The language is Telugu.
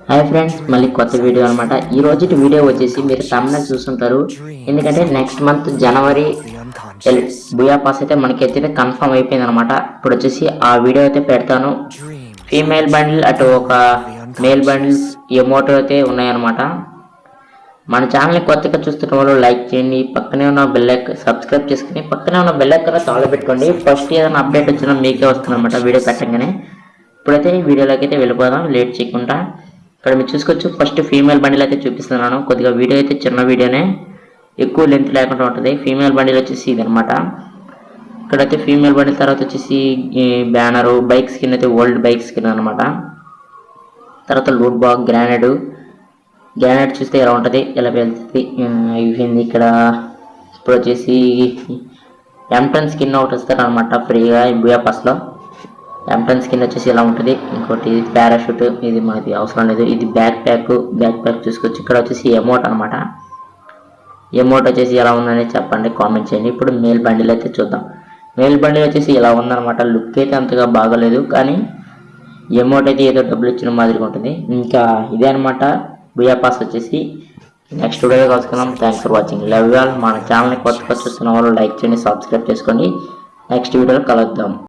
హాయ్ ఫ్రెండ్స్, మళ్ళీ కొత్త వీడియో అనమాట. ఈ రోజు వీడియో వచ్చేసి మీరు తమిళ చూస్తుంటారు. ఎందుకంటే నెక్స్ట్ మంత్ జనవరి బుయా పాస్ అయితే మనకైతే కన్ఫర్మ్ అయిపోయింది అనమాట. ఇప్పుడు వచ్చేసి ఆ వీడియో అయితే పెడతాను. ఫీమేల్ బండిల్ అటు ఒక మేల్ బండిల్స్ ఎమోటో అయితే ఉన్నాయన్నమాట. మన ఛానల్ని కొత్తగా చూస్తున్న వాళ్ళు లైక్ చేయండి, పక్కనే ఉన్న బెల్ ఐకాన్ సబ్స్క్రైబ్ చేసుకుని పక్కనే ఉన్న బెల్ ఐకాన్ చాలా పెట్టుకోండి. ఫస్ట్ ఏదైనా అప్డేట్ వచ్చినా మీకే వస్తుంది అనమాట వీడియో పెట్టగానే. ఇప్పుడైతే వీడియోలోకి అయితే వెళ్ళిపోదాం లేట్ చేయకుండా. ఇక్కడ మీరు చూసుకోవచ్చు, ఫస్ట్ ఫీమేల్ బండిల్ అయితే చూపిస్తున్నాను. కొద్దిగా వీడియో అయితే చిన్న వీడియోనే, ఎక్కువ లెంత్ లేకుండా ఉంటుంది. ఫీమేల్ బండిల్ వచ్చేసి ఇది అనమాట. ఇక్కడైతే ఫీమేల్ బండిల్ తర్వాత వచ్చేసి బ్యానరు, బైక్ స్కిన్ అయితే ఓల్డ్ బైక్ స్కిన్ అనమాట. తర్వాత లూట్ బాక్, గ్రానైడ్ చూస్తే ఎలా ఉంటుంది, ఎలా వెళ్తుంది అయిపోయింది. ఇక్కడ ఇప్పుడు వచ్చేసి M10 స్కిన్ ఒకటి వస్తారు అనమాట ఫ్రీగా బుయా పాస్లో. M10 స్కిన్ వచ్చేసి ఎలా ఉంటుంది. ఇంకోటి పారాషూట్, ఇది మనకి అవసరం లేదు. ఇది బ్యాక్ ప్యాక్ చూసుకోవచ్చు. ఇక్కడ వచ్చేసి ఎమోట్ అనమాట. ఎమోట్ వచ్చేసి ఎలా ఉందని చెప్పండి, కామెంట్ చేయండి. ఇప్పుడు మేల్ బండిల్ అయితే చూద్దాం. మేల్ బండిల్ వచ్చేసి ఇలా ఉందన్నమాట. లుక్ అయితే అంతగా బాగోలేదు, కానీ ఎమోట్ అయితే ఏదో డబ్బులు ఇచ్చిన మాదిరిగా ఉంటుంది. ఇంకా ఇదే అనమాట బుయా పాస్ వచ్చేసి. నెక్స్ట్ వీడియో కలుసుకుందాం. Thanks for watching. Love you all. మన ఛానల్ని కొత్తగా చూస్తున్న వాళ్ళు లైక్ చేయండి, సబ్స్క్రైబ్ చేసుకోండి. నెక్స్ట్ వీడియోలో కలుద్దాం.